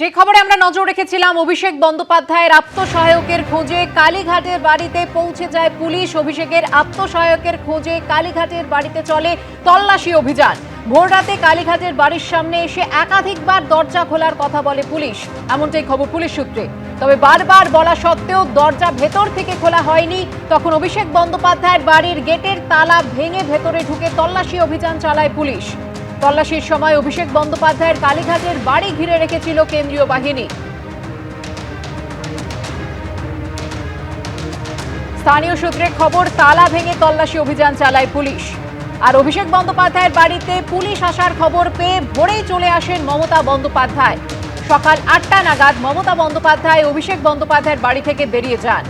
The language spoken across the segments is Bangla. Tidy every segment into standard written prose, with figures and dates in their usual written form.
যে খবরে আমরা নজর রেখেছিলাম, অভিষেক বন্দ্যোপাধ্যায়ের আত্মসহায়কের খোঁজে কালীঘাটের বাড়িতে পৌঁছে যায় পুলিশ। অভিষেকের আত্মসহায়কের খোঁজে কালীঘাটের বাড়িতে চলে তল্লাশি অভিযান। ভোররাতে কালীঘাটের বাড়ির সামনে এসে একাধিকবার দরজা খোলার কথা বলে পুলিশ, এমনটাই খবর পুলিশ সূত্রে। তবে বারবার বলা সত্ত্বেও দরজা ভেতর থেকে খোলা হয়নি। তখন অভিষেক বন্দ্যোপাধ্যায়ের বাড়ির গেটের তালা ভেঙে ভেতরে ঢুকে তল্লাশি অভিযান চালায় পুলিশ। তল্লাশির সময় অভিষেক বন্দ্যোপাধ্যায়ের কালীঘাটের বাড়ি ঘিরে রেখেছিল কেন্দ্রীয় বাহিনী। স্থানীয় সূত্রে খবর, তালা ভেঙে তল্লাশি অভিযান চালায় পুলিশ। আর অভিষেক বন্দ্যোপাধ্যায়ের বাড়িতে পুলিশ আসার খবর পেয়ে ভোরেই চলে আসেন মমতা বন্দ্যোপাধ্যায়। সকাল 8টা নাগাদ মমতা বন্দ্যোপাধ্যায় অভিষেক বন্দ্যোপাধ্যায়ের বাড়ি থেকে বেরিয়ে যান।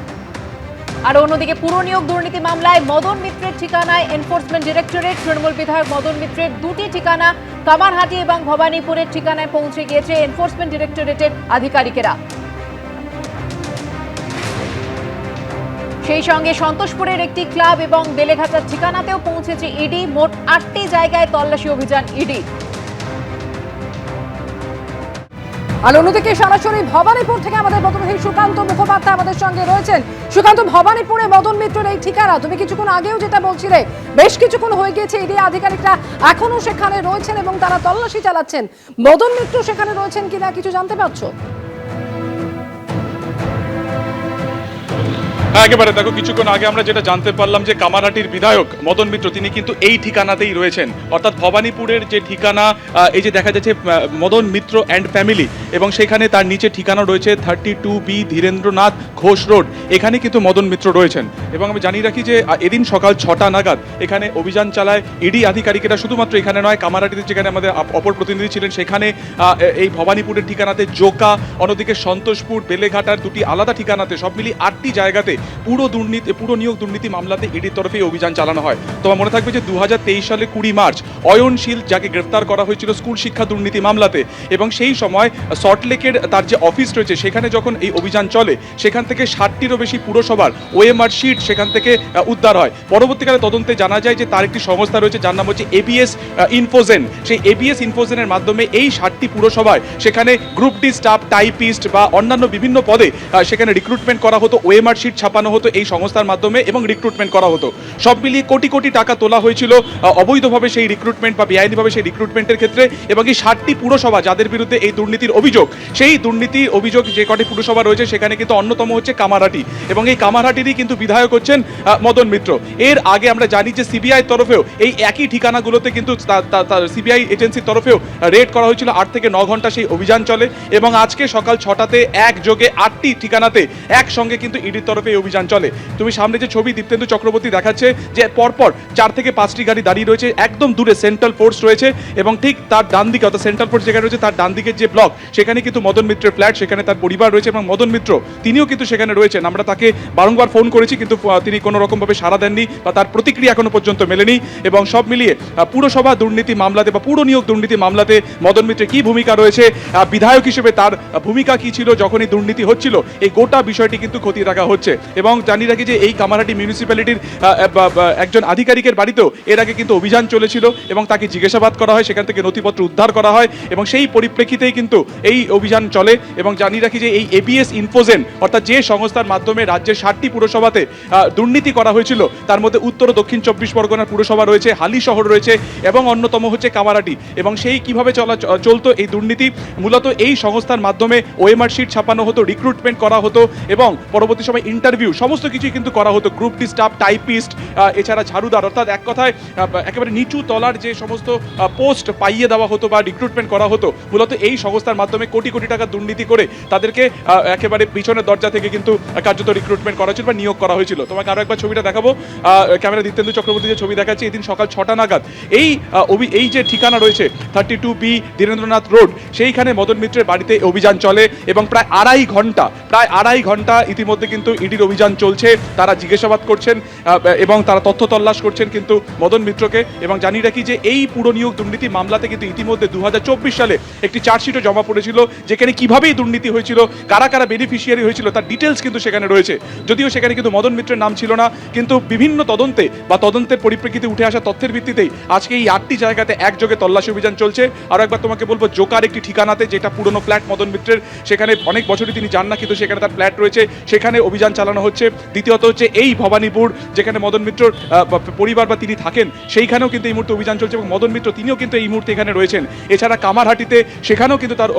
আর অন্যদিকে পুর নিয়োগ দুর্নীতি মামলায় মদন মিত্রের ঠিকানায় এনফোর্সমেন্ট ডিরেক্টরেট, তৃণমূল বিধায়ক মদন মিত্রের দুটি ঠিকানা কামারহাটি এবং ভবানীপুরের ঠিকানায় পৌঁছে গিয়েছে এনফোর্সমেন্ট ডিরেক্টরেটের আধিকারিকেরা। সেই সঙ্গে সন্তোষপুরের একটি ক্লাব এবং বেলেঘাটার ঠিকানাতেও পৌঁছেছে ইডি। মোট 8টি জায়গায় তল্লাশি অভিযান ইডি। আর অন্যদিকে সরাসরি ভবানীপুর থেকে আমাদের প্রতিনিধি সুকান্ত মুখোপাধ্যায় আমাদের সঙ্গে রয়েছেন। সুকান্ত, ভবানীপুরে মদন মিত্রের এই ঠিকানা, তুমি কিছুক্ষণ আগেও যেটা বলছিলে, বেশ কিছুক্ষণ হয়ে গিয়েছে ইডি আধিকারিকরা এখনো সেখানে রয়েছেন এবং তারা তল্লাশি চালাচ্ছেন। মদন মিত্র সেখানে রয়েছেন কিনা কিছু জানতে পারছো? একেবারে দেখো, কিছুক্ষণ আগে আমরা যেটা জানতে পারলাম যে কামারহাটির বিধায়ক মদন মিত্র তিনি কিন্তু এই ঠিকানাতেই রয়েছেন, অর্থাৎ ভবানীপুরের যে ঠিকানা, এই যে দেখা যাচ্ছে মদন মিত্র অ্যান্ড ফ্যামিলি, এবং সেখানে তার নিচে ঠিকানা রয়েছে 32B ধীরেন্দ্রনাথ ঘোষ রোড। এখানে কিন্তু মদন মিত্র রয়েছেন। এবং আমি জানিয়ে রাখি যে এদিন সকাল 6টা নাগাদ এখানে অভিযান চালায় ইডি আধিকারিকেরা। শুধুমাত্র এখানে নয়, কামারহাটিতে যেখানে আমাদের অপর প্রতিনিধি ছিলেন সেখানে এই ভবানীপুরের ঠিকানাতে জোকা, অন্যদিকে সন্তোষপুর, বেলেঘাটার দুটি আলাদা ঠিকানাতে, সব মিলিয়ে 8টি জায়গাতে পুর নিয়োগ দুর্নীতি মামলাতে ইডির তরফে অভিযান চালানো হয়। তোমার মনে থাকবে যে 2023 সালে 20 মার্চ অয়নশীল, যাকে গ্রেফতার করা হয়েছিল স্কুল শিক্ষা দুর্নীতি মামলাতে, এবং সেই সময় সল্টলেকের তার যে অফিস রয়েছে সেখানে যখন এই অভিযান চলে, সেখান থেকে 60টিরও বেশি পুরসভার ওএমআর শিট সেখান থেকে উদ্ধার হয়। পরবর্তীকালে তদন্তে জানা যায় যে তার একটি সংস্থা রয়েছে যার নাম হচ্ছে এবিএস ইনফোজেন। সেই এবিএস ইনফোজেনের মাধ্যমে এই 60টি পুরসভায় সেখানে গ্রুপ ডি স্টাফ, টাইপিস্ট বা অন্যান্য বিভিন্ন পদে সেখানে রিক্রুটমেন্ট করা হতো, ওএমআর শিট ছাপানো হতো এই সংস্থার মাধ্যমে এবং রিক্রুটমেন্ট করা হতো। সব মিলিয়ে কোটি কোটি টাকা তোলা হয়েছিল অবৈধভাবে সেই রিক্রুটমেন্ট বা বেআইনিভাবে সেই রিক্রুটমেন্টের ক্ষেত্রে। এবং এই 60টি পুরসভা যাদের বিরুদ্ধে এই দুর্নীতির অভিযোগ, সেই দুর্নীতির অভিযোগ যে কটি পুরসভা রয়েছে সেখানে কিন্তু অন্যতম হচ্ছে কামারহাটি, এবং এই কামারহাটিরই কিন্তু বিধায়ক হচ্ছেন মদন মিত্র। এর আগে আমরা জানি যে সিবিআই তরফেও এই একই ঠিকানাগুলোতে কিন্তু সিবিআই এজেন্সির তরফেও রেড করা হয়েছিল। 8 থেকে 9 ঘন্টা সেই অভিযান চলে এবং আজকে সকাল 6টাতে একযোগে 8টি ঠিকানাতে একসঙ্গে কিন্তু ইডির তরফে এই অভিযান চলে। তুমি সামনে যে ছবি দীপ্তেন্দু চক্রবর্তী দেখাচ্ছে যে পরপর 4 থেকে 5টি গাড়ি দাঁড়িয়ে রয়েছে, একদম দূরে সেন্ট্রাল ফোর্স রয়েছে এবং ঠিক তার ডান দিকে, অর্থাৎ সেন্ট্রাল ফোর্স যেখানে রয়েছে তার ডান দিকের যে ব্লক, সেখানে কিন্তু মদন মিত্রের ফ্ল্যাট, সেখানে তার পরিবার রয়েছে এবং মদন মিত্র তিনিও কিন্তু সেখানে রয়েছেন। আমরা তাকে বারংবার ফোন করেছি কিন্তু তিনি কোনো রকমভাবে সাড়া দেননি বা তার প্রতিক্রিয়া এখনো পর্যন্ত মেলেনি। এবং সব মিলিয়ে পুরসভা দুর্নীতি মামলাতে বা পুর নিয়োগ দুর্নীতি মামলাতে মদন মিত্রের কি ভূমিকা রয়েছে, বিধায়ক হিসেবে তার ভূমিকা কি ছিল যখনই দুর্নীতি হচ্ছিল, এই গোটা বিষয়টি কিন্তু খতিয়ে দেখা হচ্ছে। এবং জানিয়ে রাখি যে এই কামারহাটি মিউনিসিপ্যালিটির একজন আধিকারিকের বাড়িতেও এর আগে কিন্তু অভিযান চলেছিল এবং তাকে জিজ্ঞাসাবাদ করা হয়, সেখান থেকে নথিপত্র উদ্ধার করা হয় এবং সেই পরিপ্রেক্ষিতেই কিন্তু এই অভিযান চলে। এবং জানিয়ে রাখি যে এই এবিএস ইনফোজেন, অর্থাৎ যে সংস্থার মাধ্যমে রাজ্যের 60টি পুরসভাতে দুর্নীতি করা হয়েছিল, তার মধ্যে উত্তর ও দক্ষিণ 24 পরগনার পুরসভা রয়েছে, হালি শহর রয়েছে এবং অন্যতম হচ্ছে কামারহাটি। এবং সেই কিভাবে চলতো এই দুর্নীতি, মূলত এই সংস্থার মাধ্যমে ওএমআর শিট ছাপানো হতো, রিক্রুটমেন্ট করা হতো এবং পরবর্তী সময় ইন্টারভিউ, সমস্ত কিছুই কিন্তু করা হতো। গ্রুপ ডি স্টাফ, টাইপিস্ট, এছাড়া ঝাড়ুদার, অর্থাৎ এক কথায় একেবারে নিচু তলার যে সমস্ত পোস্ট পাইয়ে দেওয়া হতো বা রিক্রুটমেন্ট করা হতো, মূলত এই সংস্থার মাধ্যমে কোটি কোটি টাকা দুর্নীতি করে তাদেরকে একেবারে পিছনের দরজা থেকে কিন্তু কার্যত রিক্রুটমেন্ট করা হয়েছিল বা নিয়োগ করা হয়েছিল। তোমাকে আরো একবার ছবিটা দেখাবো, ক্যামেরা দীপ্তেন্দু চক্রবর্তী যে ছবি দেখাচ্ছে, এদিন সকাল 6টা নাগাদ এই যে ঠিকানা রয়েছে 32B ধীরেন্দ্রনাথ রোড, সেইখানে মদন মিত্রের বাড়িতে অভিযান চলে এবং প্রায় আড়াই ঘন্টা ইতিমধ্যে কিন্তু ইডির অভিযান চলছে, তারা জিজ্ঞাসাবাদ করছেন এবং তারা তথ্য তল্লাশ করছেন কিন্তু মদন মিত্রকে। এবং জানি রাখি যে এই পুর নিয়োগ দুর্নীতি মামলাতে কিন্তু ইতিমধ্যে 2024 সালে একটি চার্জশিটও জমা পড়েছিল, যেখানে কিভাবে এই দুর্নীতি হয়েছিল, কারা কারা বেনিফিশিয়ারি হয়েছিল তার ডিটেলস কিন্তু সেখানে রয়েছে। যদিও সেখানে কিন্তু মদন মিত্রের নাম ছিল না, কিন্তু বিভিন্ন তদন্তে বা তদন্তের পরিপ্রেক্ষিতে উঠে আসা তথ্যের ভিত্তিতেই আজকে এই 8টি জায়গাতে একযোগে তল্লাশি অভিযান চলছে। আর একবার তোমাকে বলবো, জোকার একটি ঠিকানাতে, যেটা পুরনো ফ্ল্যাট মদন মিত্রের, সেখানে অনেক বছরই তিনি যান না, কিন্তু সেখানে তার ফ্ল্যাট রয়েছে, সেখানে অভিযান চালানো হচ্ছে। দ্বিতীয়ত হচ্ছে এই ভবানীপুর, যেখানে মদন মিত্রর পরিবার বা তিনি থাকেন, সেইখানেও কিন্তু এই মুহূর্তে অভিযান চলছে এবং মদন মিত্র তিনিও কিন্তু এই মুহূর্তে এখানে রয়েছেন। এছাড়া কামারহাটিতে, সেখানেও কিন্তু তার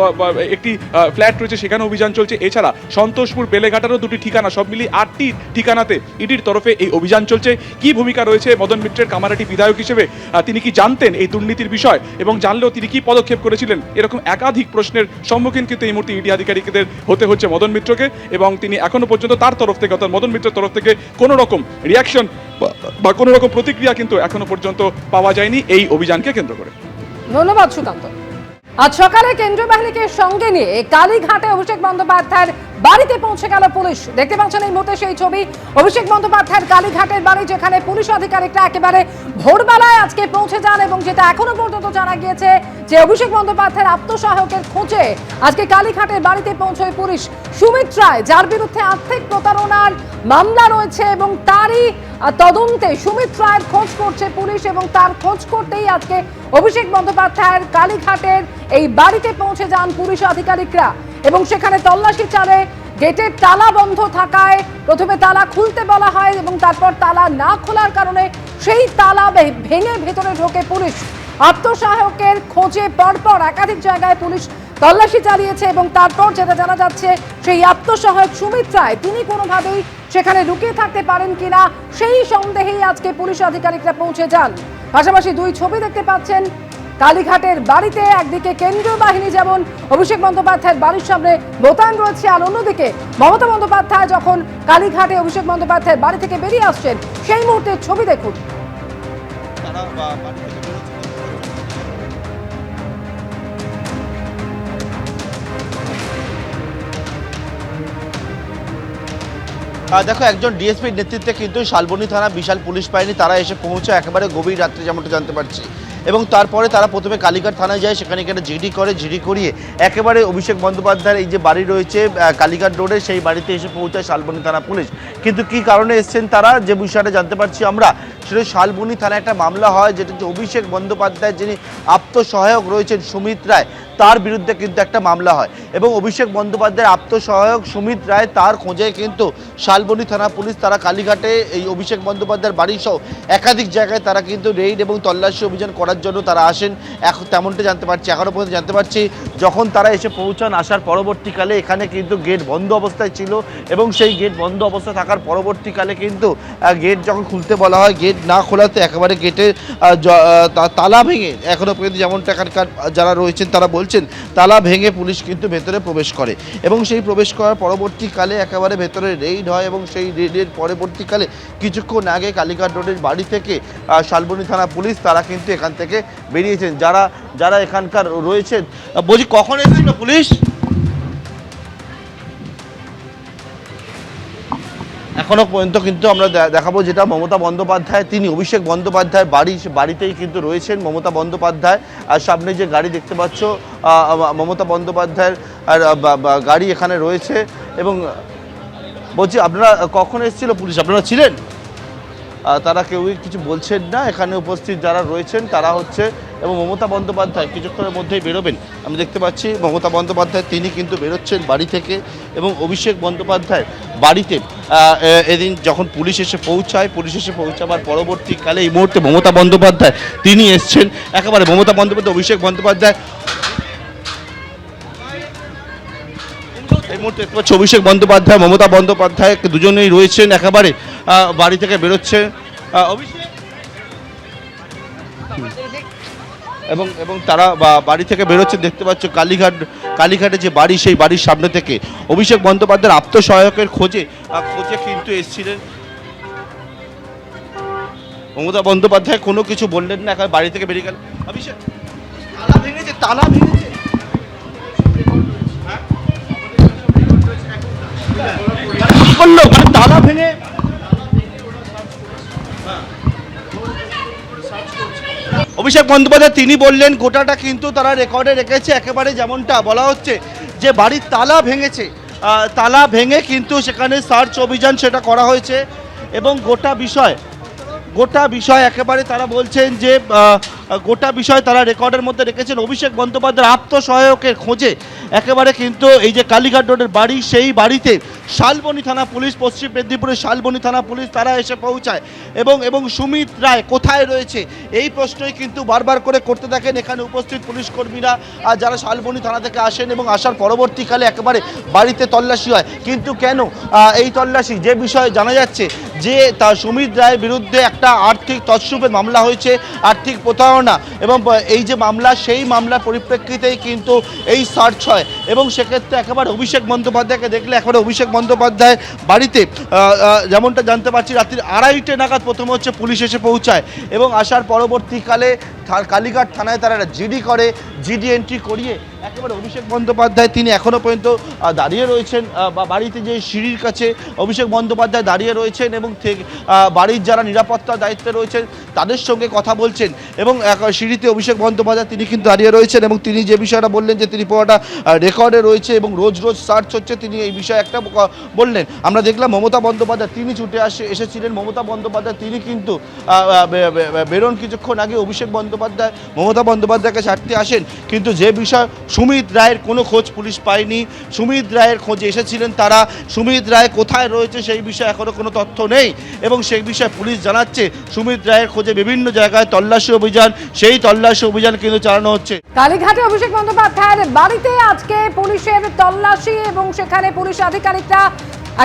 একটি ফ্ল্যাট রয়েছে, সেখানে অভিযান চলছে। এছাড়া সন্তোষপুর, বেলেঘাটারও 2টি ঠিকানা, সব মিলিয়ে 8টি ঠিকানাতে ইডির তরফে এই অভিযান চলছে। কি ভূমিকা রয়েছে মদন মিত্রের কামারহাটি বিধায়ক হিসেবে, তিনি কি জানতেন এই দুর্নীতির বিষয়, এবং জানলেও তিনি কি পদক্ষেপ করেছিলেন, এরকম একাধিক প্রশ্নের সম্মুখীন কিন্তু এই মুহূর্তে ইডি আধিকারিকদের হতে হচ্ছে মদন মিত্রকে। এবং তিনি এখনো পর্যন্ত তার তরফ থেকে, অর্থাৎ মদন মিত্রের তরফ থেকে কোনো রকম রিয়াকশন বা কোনো রকম প্রতিক্রিয়া কিন্তু এখনো পর্যন্ত পাওয়া যায়নি এই অভিযানকে কেন্দ্র করে। ধন্যবাদ সুকান্ত। আজ সকালে কেন্দ্রীয় বাহিনীকে সঙ্গে নিয়ে কালীঘাটে অভিষেক বন্দ্যোপাধ্যায়ের বাড়িতে পৌঁছে গেল পুলিশ। দেখতে পাচ্ছেন এই মুহূর্তে সেই ছবি, অভিষেক বন্দ্যোপাধ্যায়ের কালীঘাটের বাড়ি, যেখানে পুলিশ আধিকারিকরা একেবারে ভোরবেলায় আজকে পৌঁছে যান। এবং যেটা এখনো পর্যন্ত জানা গিয়েছে যে অভিষেক বন্দ্যোপাধ্যায়ের আত্মসহায়কের খোঁজে আজকে কালীঘাটের বাড়িতে পৌঁছয় পুলিশ। সুমিত রায়, যার বিরুদ্ধে আর্থিক প্রতারণার মামলা রয়েছে, এবং তারই তদন্তে সুমিত রায়ের খোঁজ করছে পুলিশ। এবং তার খোঁজ করতেই আজকে অভিষেক বন্দ্যোপাধ্যায়ের কালীঘাটের এই বাড়িতে পৌঁছে যান পুলিশ আধিকারিকরা এবং সেখানে তল্লাশি চালে। গেটের তালা বন্ধ থাকায় প্রথমে তালা খুলতে বলা হয় এবং তারপর তালা না খোলার কারণে সেই তালা ভেঙে ভেতরে ঢোকে পুলিশ। আত্মসহায়কের খোঁজে পরপর একাধিক জায়গায় পুলিশ তল্লাশি চালিয়েছে এবং তারপর যেটা জানা যাচ্ছে, সেই আত্মসহায়ক সুমিত রায় তিনি কোনোভাবেই সেখানে লুকিয়ে থাকতে পারেন কিনা সেই সন্দেহেই আজকে পুলিশ আধিকারিকরা পৌঁছে যান। পাশাপাশি 2 ছবি দেখতে পাচ্ছেন কালীঘাটের বাড়িতে, একদিকে কেন্দ্রীয় বাহিনী যেমন অভিষেক বন্দ্যোপাধ্যায়ের বাড়ির সামনে মোতায়েন রয়েছে, আর অন্যদিকে মমতা বন্দ্যোপাধ্যায় যখন কালীঘাটে অভিষেক বন্দ্যোপাধ্যায়ের বাড়ি থেকে বেরিয়ে আসছেন সেই মুহূর্তের ছবি দেখুন। দেখো, একজন ডিএসপির নেতৃত্বে কিন্তু শালবনী থানা বিশাল পুলিশ বাহিনী তারা এসে পৌঁছায় একেবারে গভীর রাত্রে, যেমনটা জানতে পারছি। এবং তারপরে তারা প্রথমে কালীঘাট থানায় যায়, সেখানে জিডি করে, জিডি করিয়ে একেবারে অভিষেক বন্দ্যোপাধ্যায়ের এই যে বাড়ি রয়েছে কালীঘাট রোডে, সেই বাড়িতে এসে পৌঁছায় শালবনী থানা পুলিশ। কিন্তু কি কারণে এসছেন তারা, যে বিষয়টা জানতে পারছি আমরা, সেটা শালবনী থানায় একটা মামলা হয়, যেটা হচ্ছে অভিষেক বন্দ্যোপাধ্যায়ের যিনি আত্মসহায়ক রয়েছেন সুমিত রায়, তার বিরুদ্ধে কিন্তু একটা মামলা হয়। এবং অভিষেক বন্দ্যোপাধ্যায়ের আত্মসহায়ক সুমিত রায়, তার খোঁজে কিন্তু শালবনী থানা পুলিশ তারা কালীঘাটে এই অভিষেক বন্দ্যোপাধ্যায়ের বাড়ি সহ একাধিক জায়গায় তারা কিন্তু রেইড এবং তল্লাশি অভিযান করার জন্য তারা আসেন। এখন তেমনটা জানতে পারছি, এখনও পর্যন্ত জানতে পারছি যখন তারা এসে পৌঁছান, আসার পরবর্তীকালে এখানে কিন্তু গেট বন্ধ অবস্থায় ছিল এবং সেই গেট বন্ধ অবস্থায় থাকার পরবর্তীকালে কিন্তু গেট যখন খুলতে বলা হয়, গেট না খোলাতে একেবারে গেটের তালা ভেঙে, এখনও পর্যন্ত যেমনটা এখানকার যারা রয়েছেন তারা বলছেন, তালা ভেঙে পুলিশ কিন্তু ভেতরে প্রবেশ করে এবং সেই প্রবেশ করার পরবর্তীকালে একেবারে ভেতরে রেইড হয়। এবং সেই রেইডের পরবর্তীকালে কিছুক্ষণ আগে কালীঘাট রোডের বাড়ি থেকে শালবনী থানা পুলিশ তারা কিন্তু এখান থেকে বেরিয়েছেন। যারা এখানকার রয়েছেন, বলছি কখন এসেছিল পুলিশ? এখনো পর্যন্ত কিন্তু আমরা দেখাবো যেটা মমতা বন্দ্যোপাধ্যায়, তিনি অভিষেক বন্দ্যোপাধ্যায়ের বাড়িতেই কিন্তু রয়েছেন মমতা বন্দ্যোপাধ্যায়। আর সামনে যে গাড়ি দেখতে পাচ্ছ, মমতা বন্দ্যোপাধ্যায়ের গাড়ি এখানে রয়েছে। এবং বলছি, আপনারা কখন এসেছিল পুলিশ? আপনারা ছিলেন? তারা কেউই কিছু বলছেন না, এখানে উপস্থিত যারা রয়েছেন তারা হচ্ছে। এবং মমতা বন্দ্যোপাধ্যায় কিছুক্ষণের মধ্যেই বেরোবেন, আমি দেখতে পাচ্ছি মমতা বন্দ্যোপাধ্যায় তিনি কিন্তু বেরোচ্ছেন বাড়ি থেকে। এবং অভিষেক বন্দ্যোপাধ্যায় বাড়িতে এদিন যখন পুলিশ এসে পৌঁছাবার পরবর্তীকালে এই মুহূর্তে মমতা বন্দ্যোপাধ্যায় তিনি এসছেন একেবারে। মমতা বন্দ্যোপাধ্যায়, অভিষেক বন্দ্যোপাধ্যায় এই মুহূর্তে দেখতে পাচ্ছি, অভিষেক বন্দ্যোপাধ্যায় মমতা বন্দ্যোপাধ্যায় দুজনেই রয়েছেন একেবারে বাড়ি থেকে বেরোচ্ছে অভিষেক। এবং তারা বাড়ি থেকে বেরোচ্ছে, দেখতে পাচ্ছ কালীঘাটে যে বাড়ি, সেই বাড়ির সামনে থেকে অভিষেক বন্দ্যোপাধ্যায়ের আত্মসহায়কের খোঁজে কিন্তু এসেছিলেন। মমতা বন্দ্যোপাধ্যায় কোনো কিছু বললেন না, এখন বাড়ি থেকে বেরিয়ে গেল। অভিষেক, তালা ভেঙেছে কি করলো? তালা ভেঙে অভিষেক বন্দ্যোপাধ্যায় তিনি বললেন গোটাটা কিন্তু তারা রেকর্ডে রেখেছে, একেবারে যেমনটা বলা হচ্ছে যে বাড়ির তালা ভেঙেছে, তালা ভেঙে কিন্তু সেখানে সার্চ অভিযান সেটা করা হয়েছে এবং গোটা বিষয় একেবারে তারা বলছেন যে গোটা বিষয় তারা রেকর্ডের মধ্যে রেখেছেন। অভিষেক বন্দ্যোপাধ্যায়ের আত্মসহায়কের খোঁজে একেবারে কিন্তু এই যে কালীঘাট রোডের বাড়ি, সেই বাড়িতে শালবনী থানা পুলিশ, পশ্চিম মেদিনীপুরের শালবনী থানা পুলিশ তারা এসে পৌঁছায় এবং সুমিত রায় কোথায় রয়েছে এই প্রশ্নই কিন্তু বারবার করে করতে থাকেন এখানে উপস্থিত পুলিশ কর্মীরা, আর যারা শালবনী থানা থেকে আসেন এবং আসার পরবর্তীকালে একেবারে বাড়িতে তল্লাশি হয়। কিন্তু কেন এই তল্লাশি? যে বিষয়ে জানা যাচ্ছে যে তা সুমিত রায়ের বিরুদ্ধে একটা আর্থিক তছরূপের মামলা হয়েছে, আর্থিক প্রতারণা, এবং এই যে মামলা সেই মামলার পরিপ্রেক্ষিতেই কিন্তু এই সার্চ হয় এবং সেক্ষেত্রে একেবারে অভিষেক বন্দ্যোপাধ্যায়কে দেখলে একেবারে অভিষেক বন্দ্যোপাধ্যায় বাড়িতে যেমনটা জানতে পারছি রাত্রির 2:30 নাগাদ প্রথমে হচ্ছে পুলিশ এসে পৌঁছায় এবং আসার পরবর্তীকালে কালীঘাট থানায় তারা জিডি করে, জিডি এন্ট্রি করিয়ে একেবারে অভিষেক বন্দ্যোপাধ্যায় তিনি এখনও পর্যন্ত দাঁড়িয়ে রয়েছেন বাড়িতে যে সিঁড়ির কাছে অভিষেক বন্দ্যোপাধ্যায় দাঁড়িয়ে রয়েছেন এবং বাড়ির যারা নিরাপত্তার দায়িত্বে রয়েছেন তাদের সঙ্গে কথা বলছেন এবং সিঁড়িতে অভিষেক বন্দ্যোপাধ্যায় তিনি কিন্তু দাঁড়িয়ে রয়েছেন এবং তিনি যে বিষয়টা বললেন যে তিনি পুরোটা রেকর্ডে রয়েছে এবং রোজ সার্চ হচ্ছে, তিনি এই বিষয়ে একটা বললেন। আমরা দেখলাম মমতা বন্দ্যোপাধ্যায় তিনি ছুটে এসেছিলেন, মমতা বন্দ্যোপাধ্যায় তিনি কিন্তু বেরোন কিছুক্ষণ আগে অভিষেক বন্দ্যোপাধ্যায় মমতা বন্দ্যোপাধ্যায়কে ছাড়তে আসেন, কিন্তু যে বিষয় সুমিত রায়ের কোনো খোঁজ পুলিশ পায়নি, সুমিত রায়ের খোঁজে এসেছিলেন তারা, সুমিত রায় কোথায় রয়েছে সেই বিষয়ে এখনও কোনো তথ্য নেই এবং সেই বিষয়ে পুলিশ জানাচ্ছে সুমিত রায়ের খোঁজে বিভিন্ন জায়গায় তল্লাশি অভিযান, সেই তল্লাশি অভিযান কিন্তু চালানো হচ্ছে। কালীঘাটে অভিষেক বন্দ্যোপাধ্যায়ের বাড়িতে আজকে পুলিশের তল্লাশি এবং সেখানে পুলিশ আধিকারিকরা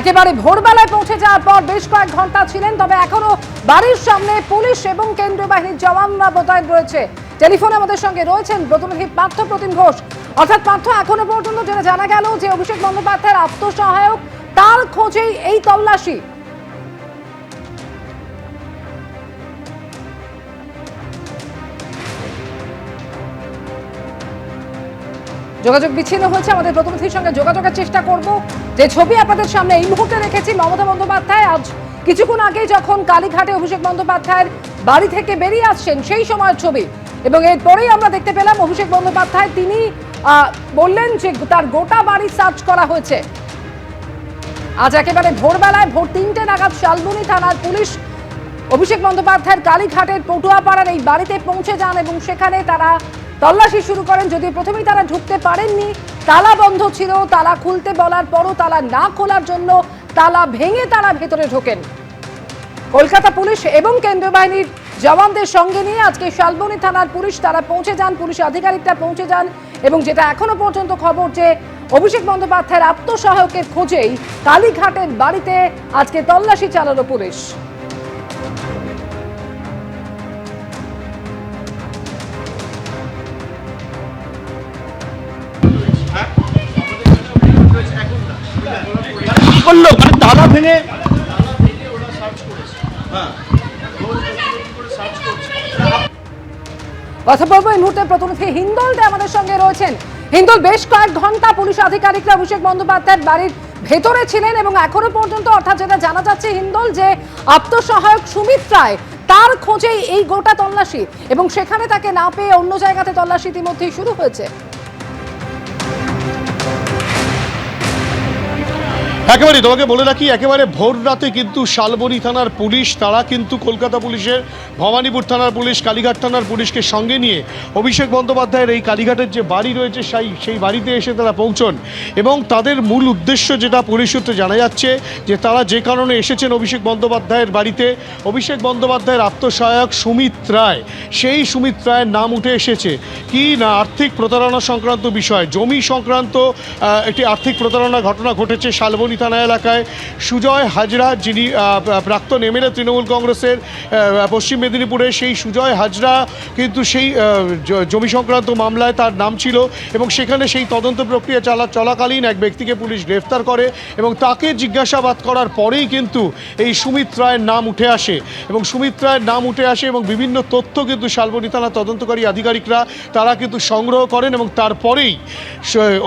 একেবারে ভোরবেলায় পৌঁছে যাওয়ার পর বেশ কয়েক ঘন্টা ছিলেন, তবে এখনো বাড়ির সামনে পুলিশ এবং কেন্দ্রীয় বাহিনীর জওয়ানরা মোতায়েন রয়েছে। টেলিফোনে আমাদের সঙ্গে রয়েছেন প্রতিনিধি পার্থ প্রতিম ঘোষ। অর্থাৎ পার্থ, এখনো পর্যন্ত যেটা জানা গেল যে অভিষেক বন্দ্যোপাধ্যায়ের আত্মসহায়ক তার খোঁজেই এই তল্লাশি। যোগাযোগ বিচ্ছিন্ন হয়েছে, আমাদের প্রতিনিধির সঙ্গে যোগাযোগের চেষ্টা করব। যে ছবি আপনাদের সামনে এই মুহূর্তে রেখেছি, মমতা বন্দ্যোপাধ্যায় আজ কিছুক্ষণ আগে যখন কালীঘাটে অভিষেক বন্দ্যোপাধ্যায়ের বাড়ি থেকে বেরিয়ে আসছেন সেই সময়ের ছবি, এবং এরপরেই আমরা দেখতে পেলাম অভিষেক বন্দ্যোপাধ্যায় তিনি বললেন যে তার গোটা বাড়ি সার্চ করা হয়েছে। আজ একেবারে ভোরবেলায় ভোর 3টে নাগাদ শালবনী থানার পুলিশ অভিষেক বন্দ্যোপাধ্যায়ের কালীঘাটের পটুয়াপাড়ার এই বাড়িতে পৌঁছে যান এবং সেখানে তারা তল্লাশি শুরু করেন। যদিও প্রথমেই তারা ঢুকতে পারেননি, তালা বন্ধ ছিল, তালা খুলতে বলার পরও তালা না খোলার জন্য তালা ভেঙে তারা ভেতরে ঢোকেন। কলকাতা পুলিশ এবং কেন্দ্রীয় বাহিনীর জওয়ানদের সঙ্গে নিয়ে আজকে শালবনী থানার পুলিশ তারা পৌঁছে যান, পুলিশ আধিকারিকরা পৌঁছে যান এবং যেটা এখনো পর্যন্ত খবর যে অভিষেক বন্দ্যোপাধ্যায়ের আত্মসহায়কের খোঁজেই কালীঘাটের বাড়িতে আজকে তল্লাশি চালালো পুলিশ। করলো মানে তালা ভেঙে কথা বলবো এই মুহূর্তে প্রতিনিধি হিন্দল দে আমাদের সঙ্গে রয়েছেন। হিন্দল, বেশ কয়েক ঘন্টা পুলিশ আধিকারিকরা অভিষেক বন্দ্যোপাধ্যায়ের বাড়ির ভেতরে ছিলেন এবং এখনো পর্যন্ত অর্থাৎ যেটা জানা যাচ্ছে হিন্দল যে আত্মসহায়ক সুমিত রায় তার খোঁজেই এই গোটা তল্লাশি এবং সেখানে তাকে না পেয়ে অন্য জায়গাতে তল্লাশি ইতিমধ্যেই শুরু হয়েছে। একেবারে তোমাকে বলে রাখি, একেবারে ভোর রাতে কিন্তু শালবনী থানার পুলিশ তারা কিন্তু কলকাতা পুলিশের, ভবানীপুর থানার পুলিশ, কালীঘাট থানার পুলিশকে সঙ্গে নিয়ে অভিষেক বন্দ্যোপাধ্যায়ের এই কালীঘাটের যে বাড়ি রয়েছে সেই বাড়িতে এসে তারা পৌঁছন এবং তাদের মূল উদ্দেশ্য যেটা পুলিশ সূত্রে জানা যাচ্ছে যে তারা যে কারণে এসেছেন অভিষেক বন্দ্যোপাধ্যায়ের বাড়িতে, অভিষেক বন্দ্যোপাধ্যায়ের আত্মসহায়ক সুমিত রায়, সেই সুমিত রায়ের নাম উঠে এসেছে কি না আর্থিক প্রতারণা সংক্রান্ত বিষয়, জমি সংক্রান্ত একটি আর্থিক প্রতারণা ঘটনা ঘটেছে শালবনী থানা এলাকায়। সুজয় হাজরা, যিনি প্রাক্তন এমএলএ তৃণমূল কংগ্রেসের পশ্চিম মেদিনীপুরে, সেই সুজয় হাজরা কিন্তু সেই জমি সংক্রান্ত মামলায় তার নাম ছিল এবং সেখানে সেই তদন্ত প্রক্রিয়া চলাকালীন এক ব্যক্তিকে পুলিশ গ্রেফতার করে এবং তাকে জিজ্ঞাসাবাদ করার পরেই কিন্তু এই সুমিত রায়ের নাম উঠে আসে এবং সুমিত রায়ের নাম উঠে আসে এবং বিভিন্ন তথ্য কিন্তু শালবনী থানার তদন্তকারী আধিকারিকরা তারা কিন্তু সংগ্রহ করেন এবং তারপরেই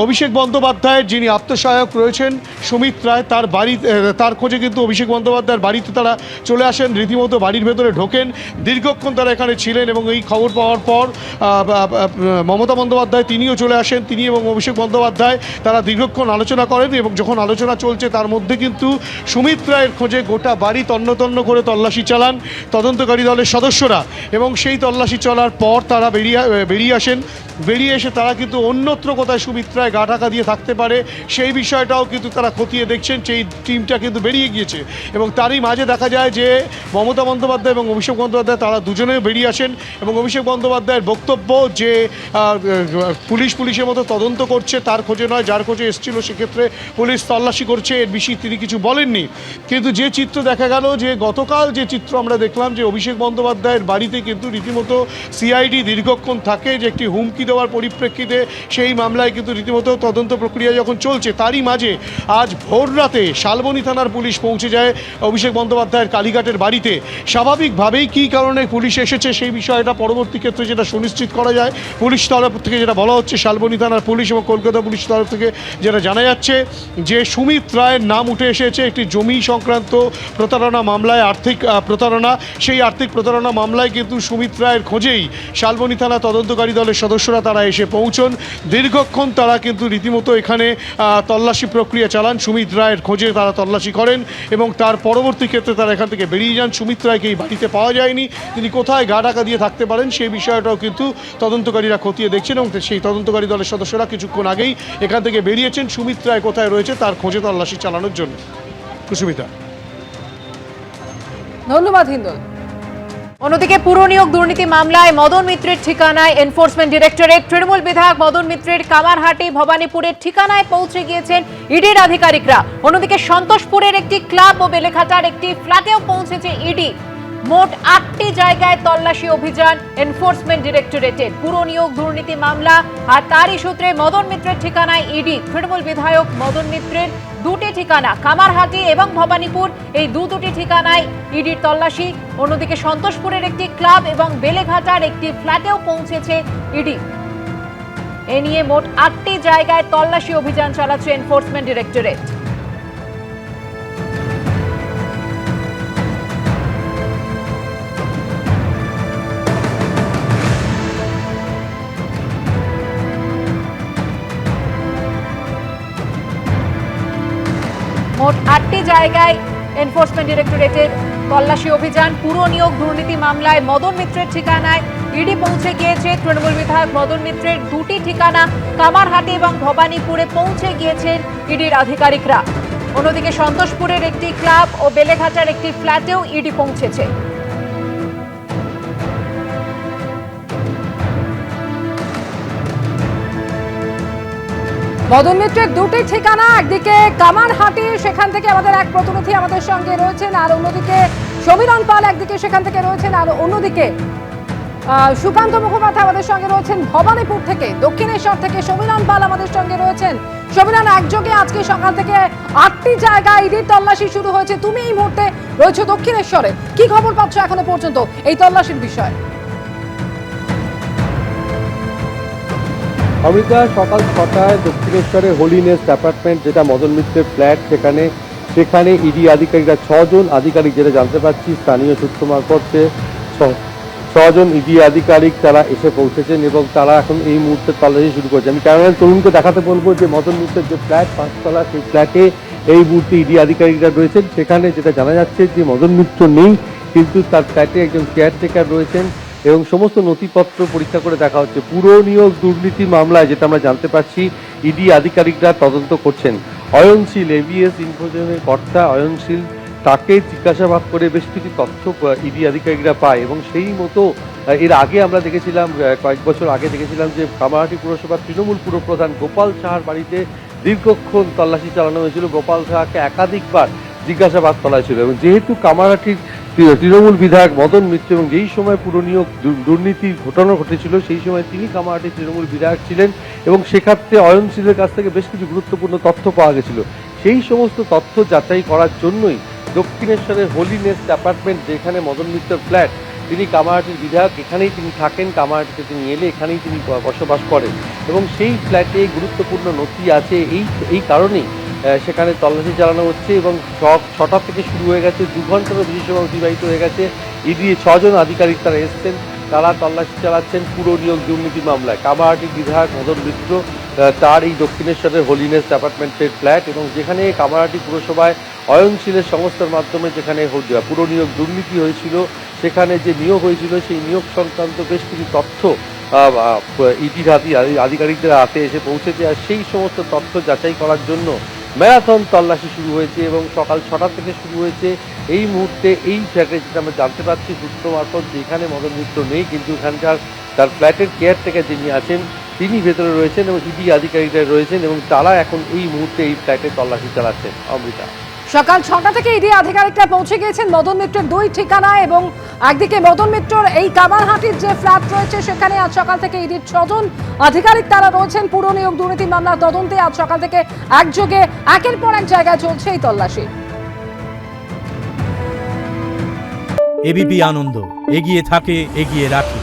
অভিষেক বন্দ্যোপাধ্যায়ের যিনি আত্মসহায়ক রয়েছেন সুমিত রায় তার বাড়ি তার খোঁজে কিন্তু অভিষেক বন্দ্যোপাধ্যায়ের বাড়িতে তারা চলে আসেন, রীতিমতো বাড়ির ভেতরে ঢোকেন, দীর্ঘক্ষণ তারা এখানে ছিলেন এবং এই খবর পাওয়ার পর মমতা বন্দ্যোপাধ্যায় তিনিও চলে আসেন। তিনি এবং অভিষেক বন্দ্যোপাধ্যায় তারা দীর্ঘক্ষণ আলোচনা করেন এবং যখন আলোচনা চলছে তার মধ্যে কিন্তু সুমিত রায়ের খোঁজে গোটা বাড়ি তন্ন করে তল্লাশি চালান তদন্তকারী দলের সদস্যরা এবং সেই তল্লাশি চলার পর তারা বেরিয়ে আসেন। বেরিয়ে এসে তারা কিন্তু অন্যত্র কোথায় সুমিত রায় গা ঢাকা দিয়ে থাকতে পারে সেই বিষয়টাও কিন্তু তারা খতিয়ে দেখছেন। সেই টিমটা কিন্তু বেরিয়ে গিয়েছে এবং তারই মাঝে দেখা যায় যে মমতা বন্দ্যোপাধ্যায় এবং অভিষেক বন্দ্যোপাধ্যায় তারা দুজনেও বেরিয়ে আসেন এবং অভিষেক বন্দ্যোপাধ্যায়ের বক্তব্য যে পুলিশের মতো তদন্ত করছে, তার খোঁজে নয়, যার খোঁজে এসেছিল সেক্ষেত্রে পুলিশ তল্লাশি করছে, এর বেশি তিনি কিছু বলেননি। কিন্তু যে চিত্র দেখা গেল, যে গতকাল যে চিত্র আমরা দেখলাম যে অভিষেক বন্দ্যোপাধ্যায়ের বাড়িতে কিন্তু রীতিমতো সিআইডি দীর্ঘক্ষণ থাকে, যে একটি হুমকি দেওয়ার পরিপ্রেক্ষিতে সেই মামলায় কিন্তু রীতিমতো তদন্ত প্রক্রিয়া যখন চলছে, তারই মাঝে আজ ভোর রাতে শালবনী থানার পুলিশ পৌঁছে যায় অভিষেক বন্দ্যোপাধ্যায়ের কালীঘাটের বাড়িতে। স্বাভাবিকভাবেই কী কারণে পুলিশ এসেছে সেই বিষয়টা পরবর্তী ক্ষেত্রে যেটা সুনিশ্চিত করা যায়, পুলিশ তরফ থেকে যেটা বলা হচ্ছে, শালবনী থানার পুলিশ এবং কলকাতা পুলিশ তরফ থেকে যেটা জানা যাচ্ছে যে সুমিত রায়ের নাম উঠে এসেছে একটি জমি সংক্রান্ত প্রতারণা মামলায়, আর্থিক প্রতারণা। সেই আর্থিক প্রতারণা মামলায় কিন্তু সুমিত রায়ের খোঁজেই শালবনী থানা তদন্তকারী দলের সদস্যরা তারা এসে পৌঁছন। দীর্ঘক্ষণ তারা কিন্তু রীতিমতো এখানে তল্লাশি প্রক্রিয়া চালান, সুমিত রায়ের খোঁজে তারা তল্লাশি করেন এবং তার পরবর্তী ক্ষেত্রে তারা এখান থেকে বেরিয়ে যান। সুমিত রায়কে এই বাড়িতে পাওয়া যায়নি, তিনি কোথায় গা ঢাকা দিয়ে থাকতে পারেন সেই বিষয়টাও কিন্তু তদন্তকারীরা খতিয়ে দেখছেন এবং সেই তদন্তকারী দলের সদস্যরা কিছুক্ষণ আগেই এখান থেকে বেরিয়েছেন সুমিত রায় কোথায় রয়েছে তার খোঁজে তল্লাশি চালানোর জন্য। কুসুমিতা, ধন্যবাদ হিন্দল। অন্যদিকে পুরনিয়োগ দুর্নীতি মামলায় মদন মিত্রের ঠিকানায় এনফোর্সমেন্ট ডিরেক্টরেট, তৃণমূল বিধায়ক মদন মিত্রের কামারহাটি ভবানীপুরের ঠিকানায় পৌঁছে গিয়েছেন ইডির আধিকারিকরা। অন্যদিকে সন্তোষপুরের একটি ক্লাব ও বেলেঘাটার একটি ফ্ল্যাটেও পৌঁছেছে ইডি। মোট 8টি জায়গায় তল্লাশি অভিযান এনফোর্সমেন্ট ডিরেক্টরেটের। পুরনিয়োগ দুর্নীতি মামলা আর তারই সূত্রে মদন মিত্রের ঠিকানায় ইডি। তৃণমূল বিধায়ক মদন মিত্রের দুটি ঠিকানা কামারহাটি এবং ভবানীপুর, এই দুটি ঠিকানায় ইডির তল্লাশি। অন্যদিকে সন্তোষপুরের একটি ক্লাব এবং বেলেঘাটার একটি ফ্ল্যাটেও পৌঁছেছে ইডি। এ নিয়ে মোট 8টি জায়গায় তল্লাশি অভিযান চালাচ্ছে এনফোর্সমেন্ট ডিরেক্টরেট। মোট 8টি জায়গায় এনফোর্সমেন্ট ডিরেক্টরেটের তল্লাশি অভিযান। পুরনিয়োগ দুর্নীতি মামলায় মদন মিত্রের ঠিকানায় ইডি পৌঁছে গিয়েছে। তৃণমূল বিধায়ক মদন মিত্রের দুটি ঠিকানা কামারহাটি এবং ভবানীপুরে পৌঁছে গিয়েছেন ইডির আধিকারিকরা। অন্যদিকে সন্তোষপুরের একটি ক্লাব ও বেলেঘাটার একটি ফ্ল্যাটেও ইডি পৌঁছেছে। মদন মিত্রের দুটি ঠিকানা, একদিকে কামারহাটি, সেখান থেকে আমাদের এক প্রতিনিধি আমাদের সঙ্গে রয়েছেন, আর অন্যদিকে সমীরণ পাল একদিকে সেখান থেকে রয়েছেন, আর অন্যদিকে সুকান্ত মুখোপাধ্যায় আমাদের সঙ্গে রয়েছেন ভবানীপুর থেকে, দক্ষিণেশ্বর থেকে সমীরণ পাল আমাদের সঙ্গে রয়েছেন। সমীরণ, একযোগে আজকে সকাল থেকে 8টি জায়গায় ইডির তল্লাশি শুরু হয়েছে। তুমি এই মুহূর্তে রয়েছে দক্ষিণেশ্বরে, কি খবর পাচ্ছ এখনো পর্যন্ত এই তল্লাশির বিষয়ে? অমিতা, সকাল 6টায় দক্ষিণেশ্বরে হোলিনেস অ্যাপার্টমেন্ট, যেটা মদন মিত্রের ফ্ল্যাট, সেখানে ইডি আধিকারিকরা 6 জন আধিকারিক, যেটা জানতে পারছি স্থানীয় সূত্র মারফত, 6 জন ইডি আধিকারিক তারা এসে পৌঁছেছেন এবং তারা এখন এই মুহূর্তে তল্লাশি শুরু করেছে। আমি ক্যামেরার তরুণকে দেখাতে বলবো যে মদন মিত্রের যে ফ্ল্যাট 5তলা, সেই ফ্ল্যাটে এই মুহূর্তে ইডি আধিকারিকরা রয়েছেন। সেখানে যেটা জানা যাচ্ছে যে মদন মিত্র নেই, কিন্তু তার ফ্ল্যাটে একজন কেয়ারটেকার রয়েছেন এবং সমস্ত নথিপত্র পরীক্ষা করে দেখা হচ্ছে। পুরনিয়োগ দুর্নীতি মামলায় যেটা আমরা জানতে পারছি ইডি আধিকারিকরা তদন্ত করছেন। অয়নশীল, এভিএস ইনফোজনের কর্তা অয়নশীল, তাকে জিজ্ঞাসাবাদ করে বেশ কিছু তথ্য ইডি আধিকারিকরা পায় এবং সেই মতো এর আগে আমরা দেখেছিলাম, কয়েক বছর আগে দেখেছিলাম যে কামারহাটি পুরসভার তৃণমূল পুরপ্রধান গোপাল সাহার বাড়িতে দীর্ঘক্ষণ তল্লাশি চালানো হয়েছিল। গোপাল সাহাকে একাধিকবার জিজ্ঞাসাবাদ করা হয়েছিল এবং যেহেতু কামারহাটির তৃণমূল বিধায়ক মদন মিত্র এবং যেই সময় পুরনিয়োগ দুর্নীতির ঘটনা ঘটেছিল সেই সময় তিনি কামারহাটির তৃণমূল বিধায়ক ছিলেন এবং সেক্ষেত্রে অয়নশীলের কাছ থেকে বেশ কিছু গুরুত্বপূর্ণ তথ্য পাওয়া গেছিল। সেই সমস্ত তথ্য যাচাই করার জন্যই দক্ষিণেশ্বরের হোলিনেস অ্যাপার্টমেন্ট, যেখানে মদন মিত্রের ফ্ল্যাট, তিনি কামারহাটির বিধায়ক, এখানেই তিনি থাকেন, কামারহাটিতে তিনি এলে এখানেই তিনি বসবাস করেন এবং সেই ফ্ল্যাটে গুরুত্বপূর্ণ নথি আছে। এই কারণেই সেখানে তল্লাশি চালানো হচ্ছে এবং 6টা থেকে শুরু হয়ে গেছে, 2 ঘন্টারও বেশি সময় অতিবাহিত হয়ে গেছে। ইডি 6 জন আধিকারিক তারা এসছেন, তারা তল্লাশি চালাচ্ছেন পুর নিয়োগ দুর্নীতি মামলায়। কামারহাটির বিধায়ক মদন মিত্র তার এই দক্ষিণেশ্বরের হোলিনেস অ্যাপার্টমেন্টের ফ্ল্যাট, এবং যেখানে কামারহাটি পুরসভায় অয়নশীলের সংস্থার মাধ্যমে যেখানে পুর নিয়োগ দুর্নীতি হয়েছিল, সেখানে যে নিয়োগ হয়েছিল সেই নিয়োগ সংক্রান্ত বেশ কিছু তথ্য ইডির আধিকারিকদের হাতে এসে পৌঁছেছে। আর সেই সমস্ত তথ্য যাচাই করার জন্য ম্যারাথন তল্লাশি শুরু হয়েছে এবং সকাল 6টা থেকে শুরু হয়েছে। এই মুহূর্তে এই ফ্ল্যাটে যেটা আমরা জানতে পারছি সূত্র মারফত, যেখানে মদন মিত্র নেই, কিন্তু এখানকার তার ফ্ল্যাটের কেয়ারটেকার যিনি আছেন তিনি ভেতরে রয়েছেন এবং ইডি আধিকারিকরা রয়েছেন, এবং তারা এখন এই মুহূর্তে এই ফ্ল্যাটে তল্লাশি চালাচ্ছেন। অমৃতা, সকাল 6টা থেকে ইডি আধিকারিকরা পৌঁছে গিয়েছেন মদন মিত্রের 2 ঠিকানায়, এবং একদিকে মদন মিত্রর এই কামারহাটির যে ফ্ল্যাট রয়েছে সেখানে আজ সকাল থেকে ইডির 6 জন আধিকারিক তারা রয়েছেন পুর নিয়োগ দুর্নীতি মামলার তদন্তে। আজ সকাল থেকে একযোগে একের পর এক জায়গায় চলছে এই তল্লাশি। এবিপি আনন্দ, এগিয়ে থাকে, এগিয়ে রাখে।